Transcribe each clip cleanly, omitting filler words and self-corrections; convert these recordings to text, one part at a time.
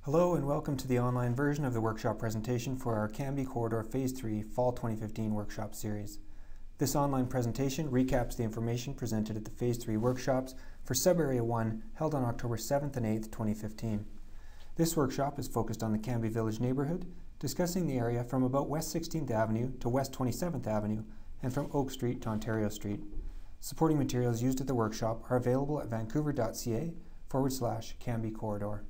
Hello and welcome to the online version of the workshop presentation for our Cambie Corridor Phase 3 Fall 2015 workshop series. This online presentation recaps the information presented at the Phase 3 workshops for Sub-Area 1 held on October 7th and 8th, 2015. This workshop is focused on the Cambie Village neighborhood, discussing the area from about West 16th Avenue to West 27th Avenue and from Oak Street to Ontario Street. Supporting materials used at the workshop are available at vancouver.ca/Cambie Corridor.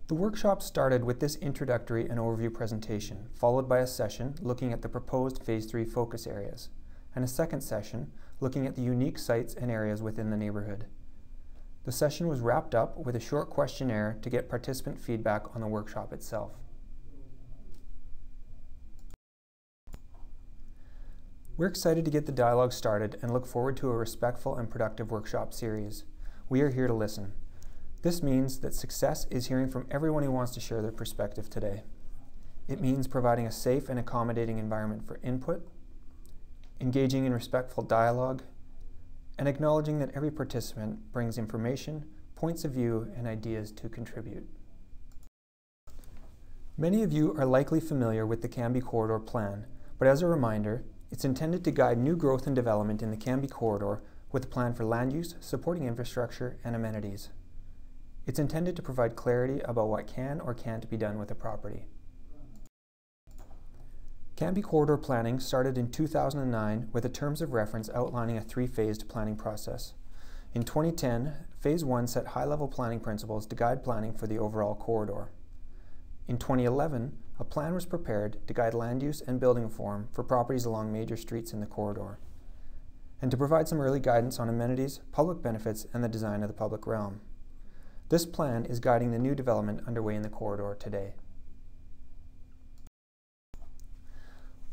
The workshop started with this introductory and overview presentation, followed by a session looking at the proposed Phase 3 focus areas, and a second session looking at the unique sites and areas within the neighborhood. The session was wrapped up with a short questionnaire to get participant feedback on the workshop itself. We're excited to get the dialogue started and look forward to a respectful and productive workshop series. We are here to listen. This means that success is hearing from everyone who wants to share their perspective today. It means providing a safe and accommodating environment for input, engaging in respectful dialogue, and acknowledging that every participant brings information, points of view, and ideas to contribute. Many of you are likely familiar with the Cambie Corridor plan, but as a reminder, it's intended to guide new growth and development in the Cambie Corridor with a plan for land use, supporting infrastructure, and amenities. It's intended to provide clarity about what can or can't be done with a property. Cambie Corridor planning started in 2009 with the terms of reference outlining a three-phased planning process. In 2010, Phase 1 set high-level planning principles to guide planning for the overall corridor. In 2011, a plan was prepared to guide land use and building form for properties along major streets in the corridor, and to provide some early guidance on amenities, public benefits, and the design of the public realm. This plan is guiding the new development underway in the corridor today.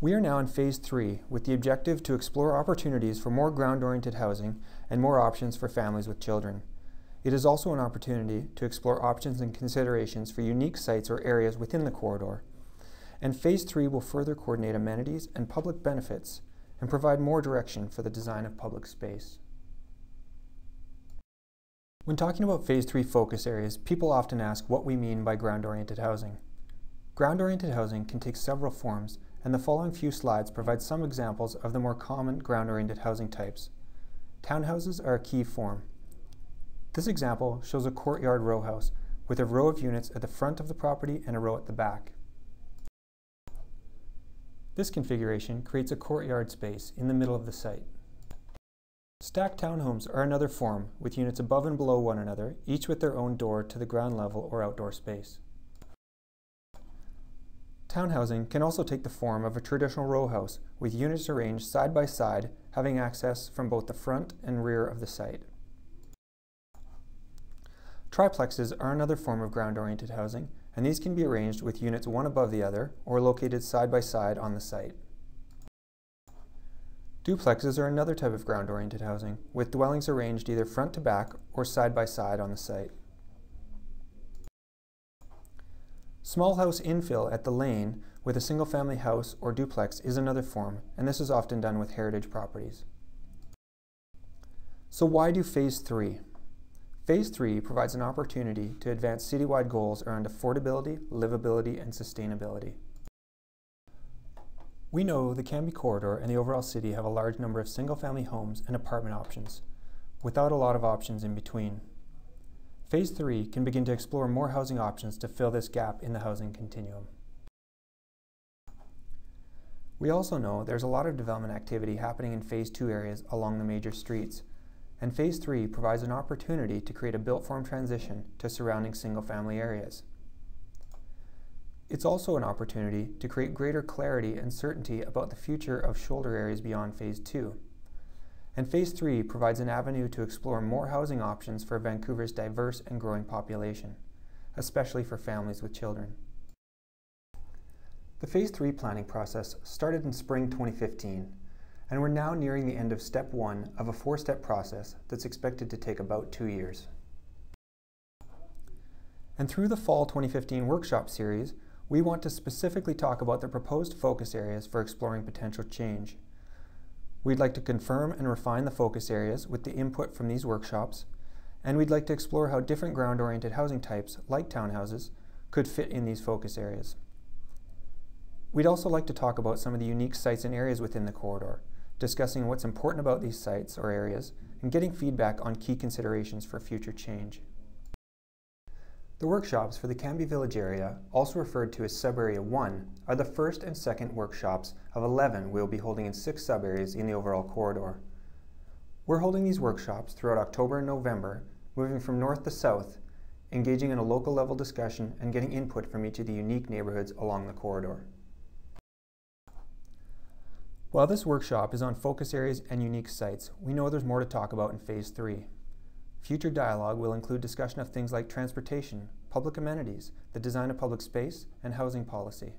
We are now in Phase 3 with the objective to explore opportunities for more ground-oriented housing and more options for families with children. It is also an opportunity to explore options and considerations for unique sites or areas within the corridor. And Phase 3 will further coordinate amenities and public benefits and provide more direction for the design of public space. When talking about Phase 3 focus areas, people often ask what we mean by ground-oriented housing. Ground-oriented housing can take several forms, and the following few slides provide some examples of the more common ground-oriented housing types. Townhouses are a key form. This example shows a courtyard row house with a row of units at the front of the property and a row at the back. This configuration creates a courtyard space in the middle of the site. Stacked townhomes are another form, with units above and below one another, each with their own door to the ground level or outdoor space. Townhousing can also take the form of a traditional row house, with units arranged side by side, having access from both the front and rear of the site. Triplexes are another form of ground-oriented housing, and these can be arranged with units one above the other or located side by side on the site. Duplexes are another type of ground-oriented housing, with dwellings arranged either front to back or side by side on the site. Small house infill at the lane with a single-family house or duplex is another form, and this is often done with heritage properties. So why do Phase 3? Phase 3 provides an opportunity to advance citywide goals around affordability, livability, and sustainability. We know the Cambie Corridor and the overall city have a large number of single-family homes and apartment options, without a lot of options in between. Phase 3 can begin to explore more housing options to fill this gap in the housing continuum. We also know there's a lot of development activity happening in Phase 2 areas along the major streets, and Phase 3 provides an opportunity to create a built-form transition to surrounding single-family areas. It's also an opportunity to create greater clarity and certainty about the future of shoulder areas beyond Phase 2. And Phase 3 provides an avenue to explore more housing options for Vancouver's diverse and growing population, especially for families with children. The Phase 3 planning process started in spring 2015, and we're now nearing the end of Step 1 of a 4-step process that's expected to take about 2 years. And through the Fall 2015 workshop series, we want to specifically talk about the proposed focus areas for exploring potential change. We'd like to confirm and refine the focus areas with the input from these workshops and we'd like to explore how different ground-oriented housing types, like townhouses, could fit in these focus areas. We'd also like to talk about some of the unique sites and areas within the corridor, discussing what's important about these sites or areas, and getting feedback on key considerations for future change. The workshops for the Cambie Village area, also referred to as Sub-Area 1, are the first and second workshops of 11 we'll be holding in 6 sub-areas in the overall corridor. We're holding these workshops throughout October and November, moving from north to south, engaging in a local level discussion and getting input from each of the unique neighborhoods along the corridor. While this workshop is on focus areas and unique sites, we know there's more to talk about in Phase 3. Future dialogue will include discussion of things like transportation, public amenities, the design of public space, and housing policy.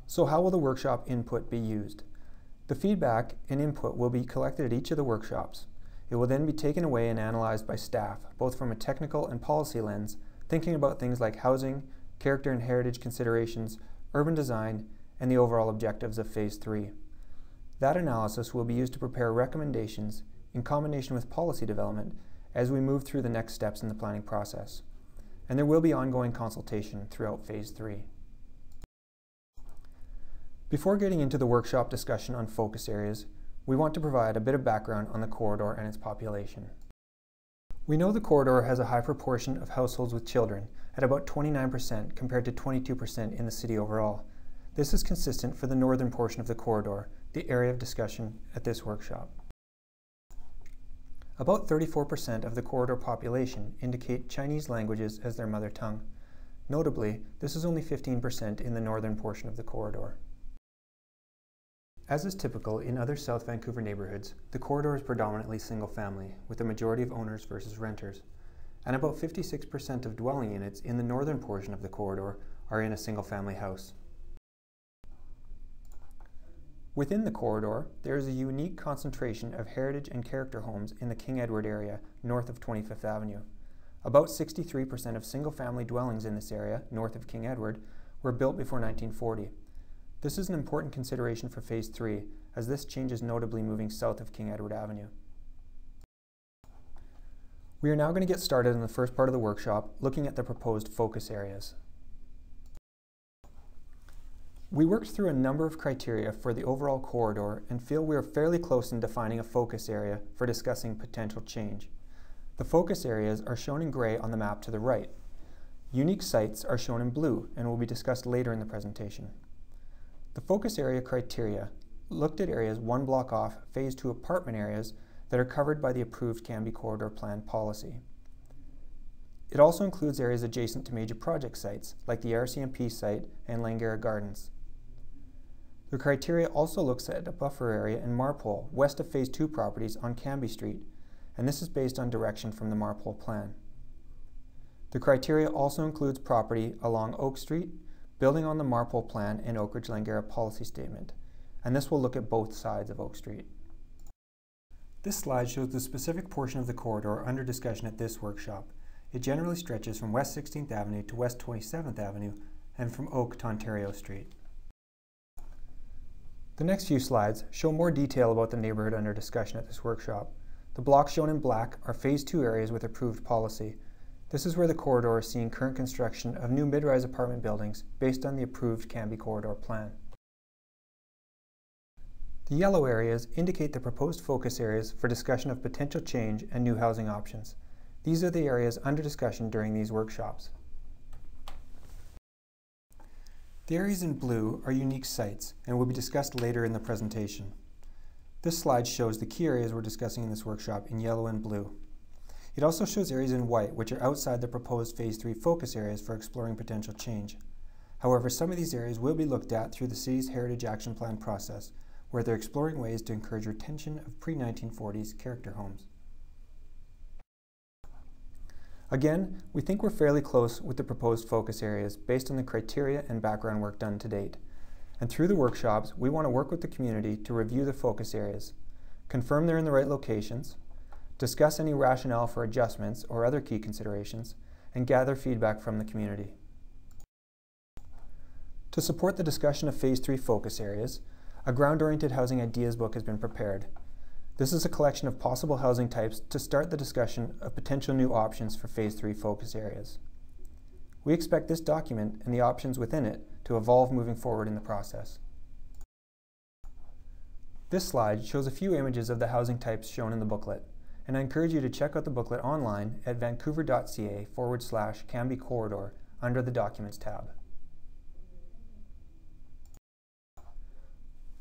So how will the workshop input be used? The feedback and input will be collected at each of the workshops. It will then be taken away and analyzed by staff, both from a technical and policy lens, thinking about things like housing, character and heritage considerations, urban design, and the overall objectives of Phase 3. That analysis will be used to prepare recommendations in combination with policy development as we move through the next steps in the planning process. And there will be ongoing consultation throughout Phase 3. Before getting into the workshop discussion on focus areas, we want to provide a bit of background on the corridor and its population. We know the corridor has a high proportion of households with children, at about 29% compared to 22% in the city overall. This is consistent for the northern portion of the corridor, the area of discussion at this workshop. About 34% of the corridor population indicate Chinese languages as their mother tongue. Notably, this is only 15% in the northern portion of the corridor. As is typical in other South Vancouver neighborhoods, the corridor is predominantly single-family, with a majority of owners versus renters, and about 56% of dwelling units in the northern portion of the corridor are in a single-family house. Within the corridor, there is a unique concentration of heritage and character homes in the King Edward area north of 25th Avenue. About 63% of single-family dwellings in this area, north of King Edward, were built before 1940. This is an important consideration for Phase 3, as this changes notably moving south of King Edward Avenue. We are now going to get started in the first part of the workshop, looking at the proposed focus areas. We worked through a number of criteria for the overall corridor and feel we are fairly close in defining a focus area for discussing potential change. The focus areas are shown in gray on the map to the right. Unique sites are shown in blue and will be discussed later in the presentation. The focus area criteria looked at areas one block off Phase 2 apartment areas that are covered by the approved Cambie Corridor Plan policy. It also includes areas adjacent to major project sites, like the RCMP site and Langara Gardens. The criteria also looks at a buffer area in Marpole, west of Phase 2 properties on Cambie Street, and this is based on direction from the Marpole plan. The criteria also includes property along Oak Street, building on the Marpole plan and Oak Ridge Langara policy statement, and this will look at both sides of Oak Street. This slide shows the specific portion of the corridor under discussion at this workshop. It generally stretches from West 16th Avenue to West 27th Avenue and from Oak to Ontario Street. The next few slides show more detail about the neighborhood under discussion at this workshop. The blocks shown in black are Phase 2 areas with approved policy. This is where the corridor is seeing current construction of new mid-rise apartment buildings based on the approved Cambie Corridor Plan. The yellow areas indicate the proposed focus areas for discussion of potential change and new housing options. These are the areas under discussion during these workshops. The areas in blue are unique sites and will be discussed later in the presentation. This slide shows the key areas we're discussing in this workshop in yellow and blue. It also shows areas in white which are outside the proposed Phase 3 focus areas for exploring potential change. However, some of these areas will be looked at through the city's Heritage Action Plan process, where they're exploring ways to encourage retention of pre-1940s character homes. Again, we think we're fairly close with the proposed focus areas based on the criteria and background work done to date. And through the workshops, we want to work with the community to review the focus areas, confirm they're in the right locations, discuss any rationale for adjustments or other key considerations, and gather feedback from the community. To support the discussion of Phase 3 focus areas, a ground-oriented housing ideas book has been prepared. This is a collection of possible housing types to start the discussion of potential new options for Phase 3 focus areas. We expect this document and the options within it to evolve moving forward in the process. This slide shows a few images of the housing types shown in the booklet, and I encourage you to check out the booklet online at vancouver.ca/Cambie Corridor under the Documents tab.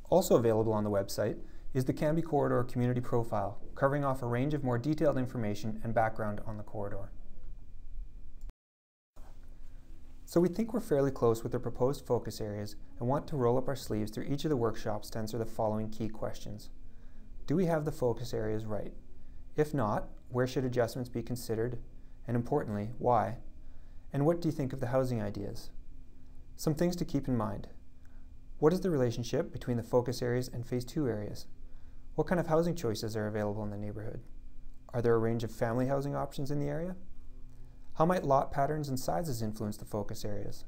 Also available on the website is the Cambie Corridor Community Profile, covering off a range of more detailed information and background on the corridor. So we think we're fairly close with the proposed focus areas and want to roll up our sleeves through each of the workshops to answer the following key questions. Do we have the focus areas right? If not, where should adjustments be considered? And importantly, why? And what do you think of the housing ideas? Some things to keep in mind. What is the relationship between the focus areas and Phase 2 areas? What kind of housing choices are available in the neighborhood? Are there a range of family housing options in the area? How might lot patterns and sizes influence the focus areas?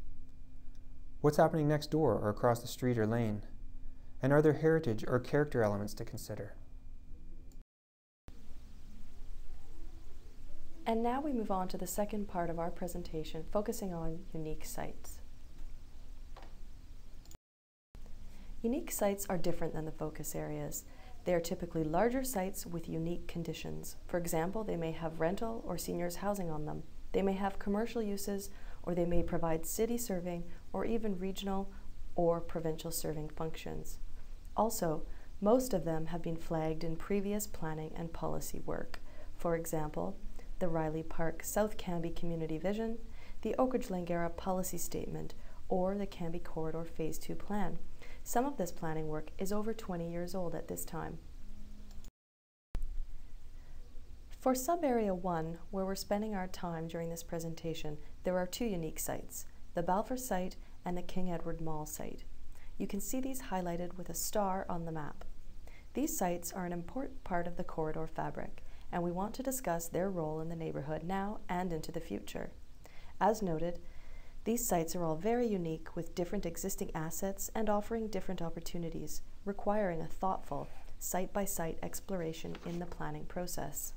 What's happening next door or across the street or lane? And are there heritage or character elements to consider? And now we move on to the second part of our presentation, focusing on unique sites. Unique sites are different than the focus areas. They are typically larger sites with unique conditions. For example, they may have rental or seniors housing on them. They may have commercial uses, or they may provide city serving or even regional or provincial serving functions. Also, most of them have been flagged in previous planning and policy work. For example, the Riley Park South Cambie Community Vision, the Oakridge-Langara Policy Statement, or the Cambie Corridor Phase 2 Plan. Some of this planning work is over 20 years old at this time. For Sub-Area 1, where we're spending our time during this presentation, there are two unique sites, the Balfour site and the King Edward Mall site. You can see these highlighted with a star on the map. These sites are an important part of the corridor fabric, and we want to discuss their role in the neighborhood now and into the future. As noted, these sites are all very unique with different existing assets and offering different opportunities, requiring a thoughtful, site-by-site exploration in the planning process.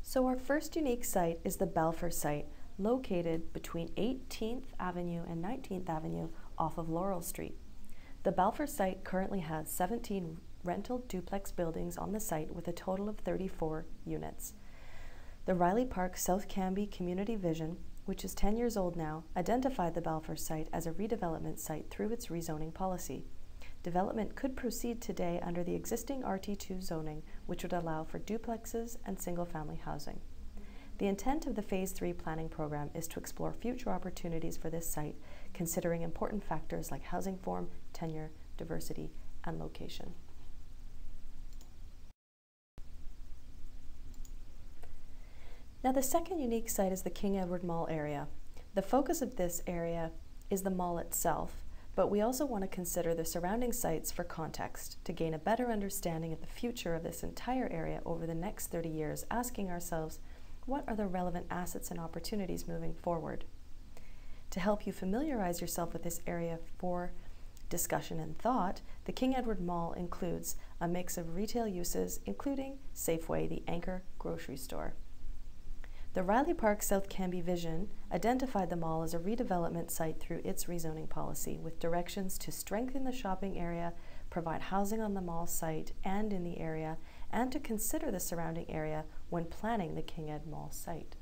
So our first unique site is the Balfour site, located between 18th Avenue and 19th Avenue off of Laurel Street. The Balfour site currently has 17 rental duplex buildings on the site with a total of 34 units. The Riley Park South Cambie Community Vision, which is 10 years old now, identified the Balfour site as a redevelopment site through its rezoning policy. Development could proceed today under the existing RT2 zoning, which would allow for duplexes and single-family housing. The intent of the Phase 3 planning program is to explore future opportunities for this site, considering important factors like housing form, tenure, diversity, and location. Now, the second unique site is the King Edward Mall area. The focus of this area is the mall itself, but we also want to consider the surrounding sites for context to gain a better understanding of the future of this entire area over the next 30 years, asking ourselves, what are the relevant assets and opportunities moving forward? To help you familiarize yourself with this area for discussion and thought, the King Edward Mall includes a mix of retail uses, including Safeway, the anchor grocery store. The Riley Park South Cambie Vision identified the mall as a redevelopment site through its rezoning policy, with directions to strengthen the shopping area, provide housing on the mall site and in the area, and to consider the surrounding area when planning the King Ed Mall site.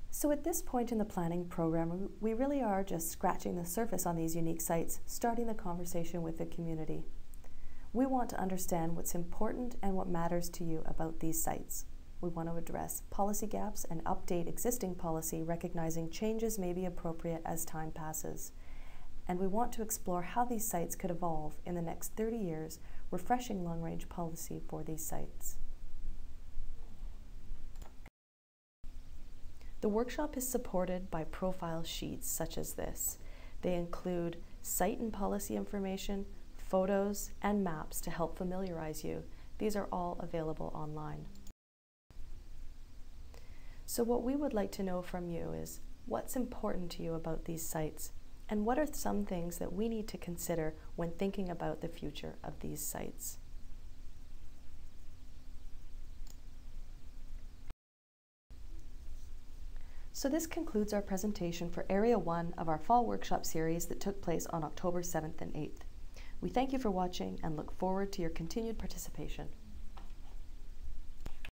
So at this point in the planning program, we really are just scratching the surface on these unique sites, starting the conversation with the community. We want to understand what's important and what matters to you about these sites. We want to address policy gaps and update existing policy, recognizing changes may be appropriate as time passes. And we want to explore how these sites could evolve in the next 30 years, refreshing long-range policy for these sites. The workshop is supported by profile sheets such as this. They include site and policy information, photos, and maps to help familiarize you. These are all available online. So what we would like to know from you is, What's important to you about these sites? And what are some things that we need to consider when thinking about the future of these sites? So this concludes our presentation for Area 1 of our Fall Workshop series that took place on October 7th and 8th. We thank you for watching and look forward to your continued participation.